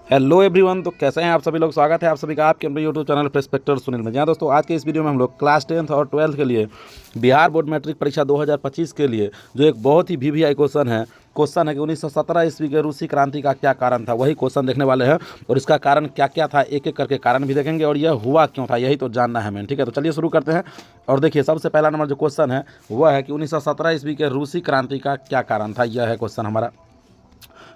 Hello everyone. तो कैसे हैं आप सभी लोग। स्वागत है आप सभी का आपके अपने यूट्यूब चैनल प्रेस्पेक्टर सुनील में। जी हाँ दोस्तों, आज के इस वीडियो में हम लोग क्लास 10th और 12th के लिए बिहार बोर्ड मैट्रिक परीक्षा 2025 के लिए जो एक बहुत ही वीवीआई क्वेश्चन है कि 1917 ईस्वी के रूसी क्रांति का क्या कारण था, वही क्वेश्चन देखने वाले हैं। और इसका कारण क्या क्या था, एक एक करके कारण भी देखेंगे और यह हुआ क्यों था, यही तो जानना है मैंने। ठीक है, तो चलिए शुरू करते हैं। और देखिए, सबसे पहला नंबर जो क्वेश्चन है वह है कि 1917 ईस्वी के रूसी क्रांति का क्या कारण था। यह है क्वेश्चन हमारा।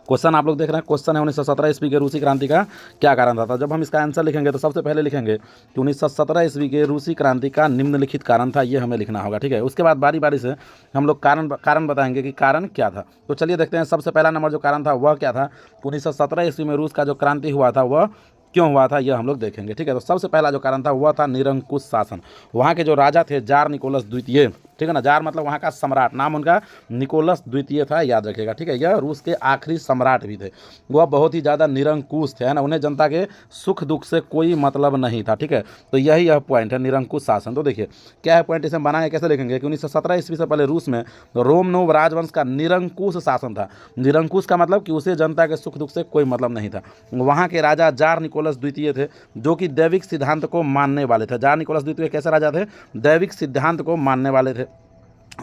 क्वेश्चन आप लोग देख रहे हैं, क्वेश्चन है 1917 ईस्वी के रूसी क्रांति का क्या कारण था। तो जब हम इसका आंसर लिखेंगे तो सबसे पहले लिखेंगे कि 1917 ईस्वी के रूसी क्रांति का निम्नलिखित कारण था, ये हमें लिखना होगा। ठीक है, उसके बाद बारी बारी से हम लोग कारण बताएंगे कि कारण क्या था। तो चलिए देखते हैं, सबसे पहला नंबर जो कारण था वह क्या था। 1917 ईस्वी में रूस का जो क्रांति हुआ था वह क्यों हुआ था, यह हम लोग देखेंगे। ठीक है, तो सबसे पहला जो कारण था वह था निरंकुश शासन। वहाँ के जो राजा थे जार निकोलस द्वितीय, ठीक है ना, जार मतलब वहाँ का सम्राट, नाम उनका निकोलस द्वितीय था, याद रखिएगा। ठीक है, यह रूस के आखिरी सम्राट भी थे। वह बहुत ही ज़्यादा निरंकुश थे, है ना, उन्हें जनता के सुख दुख से कोई मतलब नहीं था। ठीक है, तो यह पॉइंट है, निरंकुश शासन। तो देखिए क्या है पॉइंट, इसे हम बनाएंगे कैसे लिखेंगे कि 1917 ईस्वी से पहले रूस में रोमनोव राजवंश का निरंकुश शासन था। निरंकुश का मतलब कि उसे जनता के सुख दुख से कोई मतलब नहीं था। वहाँ के राजा जार निकोलस द्वितीय थे, जो कि दैविक सिद्धांत को मानने वाले थे। जार निकोलस द्वितीय कैसे राजा थे, दैविक सिद्धांत को मानने वाले थे।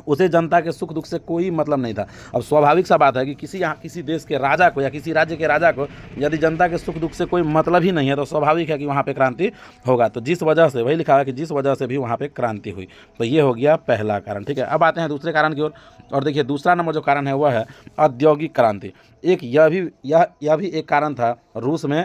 उसे जनता के सुख दुख से कोई मतलब नहीं था। अब स्वाभाविक सा बात है कि किसी देश के राजा को या किसी राज्य के राजा को यदि जनता के सुख दुख से कोई मतलब ही नहीं है तो स्वाभाविक है कि वहाँ पे क्रांति होगा। तो जिस वजह से, वही लिखा है कि जिस वजह से भी वहाँ पे क्रांति हुई। तो ये हो गया पहला कारण। ठीक है, अब आते हैं दूसरे कारण की ओर। और देखिए दूसरा नंबर जो कारण है वह है औद्योगिक क्रांति। एक यह भी एक कारण था रूस में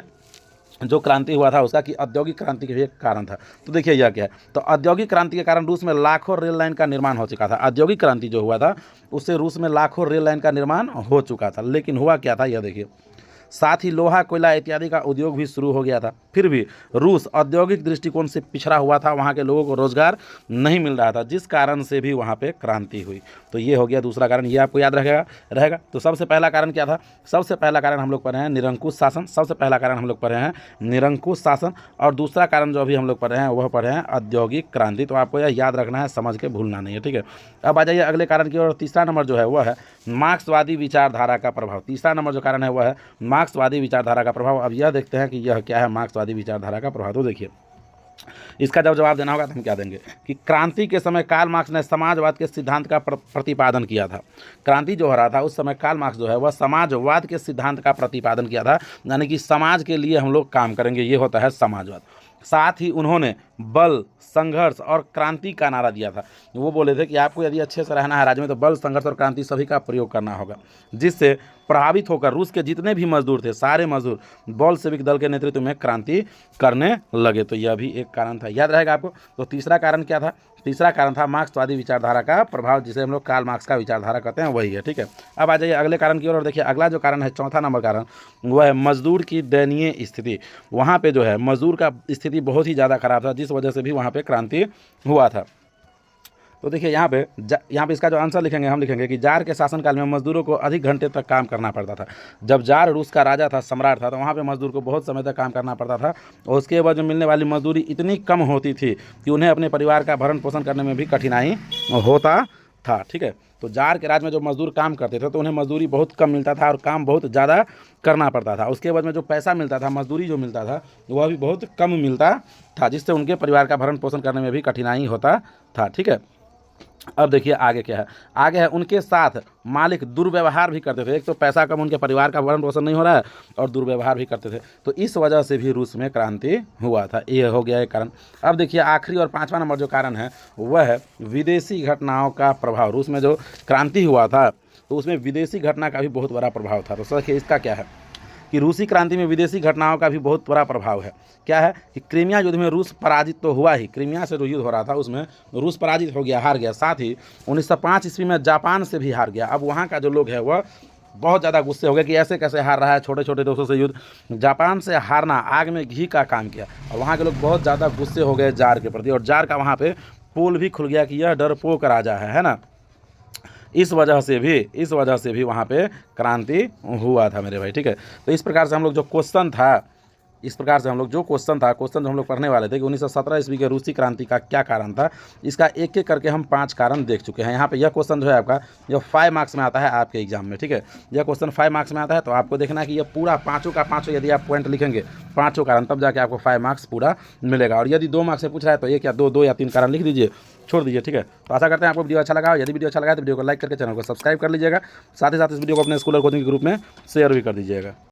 जो क्रांति हुआ था उसका, कि औद्योगिक क्रांति के भी एक कारण था। तो देखिए यह क्या है, तो औद्योगिक क्रांति के कारण रूस में लाखों रेल लाइन का निर्माण हो चुका था। औद्योगिक क्रांति जो हुआ था उससे रूस में लाखों रेल लाइन का निर्माण हो चुका था। लेकिन हुआ क्या था, यह देखिए, साथ ही लोहा कोयला इत्यादि का उद्योग भी शुरू हो गया था। फिर भी रूस औद्योगिक दृष्टिकोण से पिछड़ा हुआ था, वहाँ के लोगों को रोजगार नहीं मिल रहा था, जिस कारण से भी वहाँ पे क्रांति हुई। तो ये हो गया दूसरा कारण, ये आपको याद रहेगा। तो सबसे पहला कारण क्या था, सबसे पहला कारण हम लोग पढ़े हैं निरंकुश शासन। सबसे पहला कारण हम लोग पढ़े हैं निरंकुश शासन, और दूसरा कारण जो अभी हम लोग पढ़े हैं वह पढ़े हैं औद्योगिक क्रांति। तो आपको यह याद रखना है, समझ के भूलना नहीं है। ठीक है, अब आ जाइए अगले कारण की ओर। तीसरा नंबर जो है वह है मार्क्सवादी विचारधारा का प्रभाव। तीसरा नंबर जो कारण है वह है मार्क्सवादी विचारधारा का प्रभाव। अब यह देखते हैं कि यह क्या है मार्क्सवादी विचारधारा का प्रभाव। तो देखिए, इसका जब जवाब देना होगा तो हम क्या देंगे कि क्रांति के समय कार्ल मार्क्स ने समाजवाद के सिद्धांत का प्रतिपादन किया था। क्रांति जो हो रहा था उस समय कार्ल मार्क्स जो है वह समाजवाद के सिद्धांत का प्रतिपादन किया था, यानी कि समाज के लिए हम लोग काम करेंगे, ये होता है समाजवाद। साथ ही उन्होंने बल, संघर्ष और क्रांति का नारा दिया था। वो बोले थे कि आपको यदि अच्छे से रहना है राज्य में तो बल, संघर्ष और क्रांति सभी का प्रयोग करना होगा, जिससे प्रभावित होकर रूस के जितने भी मजदूर थे सारे मजदूर बोल्शेविक दल के नेतृत्व में क्रांति करने लगे। तो यह भी एक कारण था, याद रहेगा आपको। तो तीसरा कारण क्या था, तीसरा कारण था मार्क्सवादी विचारधारा का प्रभाव, जिसे हम लोग कार्ल मार्क्स का विचारधारा कहते हैं, वही है। ठीक है, अब आ जाइए अगले कारण की ओर। और देखिए अगला जो कारण है, चौथा नंबर कारण, वह है मजदूर की दयनीय स्थिति। वहाँ पे जो है मजदूर का स्थिति बहुत ही ज़्यादा खराब था, जिस वजह से भी वहाँ पे क्रांति हुआ था। तो देखिए यहाँ पे इसका जो आंसर लिखेंगे, हम लिखेंगे कि जार के शासनकाल में मजदूरों को अधिक घंटे तक काम करना पड़ता था। जब जार रूस का राजा था, सम्राट था, तो वहाँ पे मजदूर को बहुत समय तक काम करना पड़ता था, और उसके बाद जो मिलने वाली मजदूरी इतनी कम होती थी कि उन्हें अपने परिवार का भरण पोषण करने में भी कठिनाई होता था। ठीक है, तो जार के राज में जो मजदूर काम करते थे तो उन्हें मजदूरी बहुत कम मिलता था और काम बहुत ज़्यादा करना पड़ता था। उसके बाद में जो पैसा मिलता था, मजदूरी जो मिलता था, वह भी बहुत कम मिलता था, जिससे उनके परिवार का भरण पोषण करने में भी कठिनाई होता था। ठीक है, अब देखिए आगे क्या है, आगे है उनके साथ मालिक दुर्व्यवहार भी करते थे। एक तो पैसा कम, उनके परिवार का भरण पोषण नहीं हो रहा है, और दुर्व्यवहार भी करते थे। तो इस वजह से भी रूस में क्रांति हुआ था, ये हो गया एक कारण। अब देखिए आखिरी और पांचवा नंबर जो कारण है वह है विदेशी घटनाओं का प्रभाव। रूस में जो क्रांति हुआ था तो उसमें विदेशी घटना का भी बहुत बड़ा प्रभाव था। तो देखिए इसका क्या है कि रूसी क्रांति में विदेशी घटनाओं का भी बहुत बड़ा प्रभाव है। क्या है कि क्रीमिया युद्ध में रूस पराजित तो हुआ ही, क्रीमिया से जो युद्ध हो रहा था उसमें रूस पराजित हो गया, हार गया। साथ ही 1905 ईस्वी में जापान से भी हार गया। अब वहाँ का जो लोग है वह बहुत ज़्यादा गुस्से हो गए कि ऐसे कैसे हार रहा है, छोटे छोटे देशों से युद्ध। जापान से हारना आग में घी का काम किया, और वहाँ के लोग बहुत ज़्यादा गुस्से हो गए जार के प्रति, और जार का वहाँ पे पोल भी खुल गया कि यह डरपोक राजा है ना। इस वजह से भी वहाँ पे क्रांति हुआ था मेरे भाई। ठीक है, तो इस प्रकार से हम लोग जो क्वेश्चन था इस प्रकार से हम लोग जो क्वेश्चन जो हम लोग पढ़ने वाले थे कि 1917 ईस्वी के रूसी क्रांति का क्या कारण था, इसका एक एक करके हम 5 कारण देख चुके हैं। यहाँ पे यह क्वेश्चन जो है आपका जो 5 मार्क्स में आता है आपके एग्जाम में, ठीक है। यह क्वेश्चन 5 मार्क्स में आता है, तो आपको देखना है कि यह पूरा पाँचों का पाँचों यदि आप पॉइंट लिखेंगे, 5 कारण, तब जाके आपको 5 मार्क्स पूरा मिलेगा। और यदि 2 मार्क्स से पूछ रहा है तो एक या दो या 3 कारण लिख दीजिए, छोड़ दीजिए, ठीक है। तो आशा करते हैं आपको वीडियो अच्छा लगा। यदि वीडियो अच्छा लगा तो वीडियो को लाइक करके चैनल को सब्सक्राइब कर लीजिएगा। साथ ही साथ इस वीडियो को अपने स्कूल और कोचिंग के ग्रुप में शेयर भी कर दीजिएगा।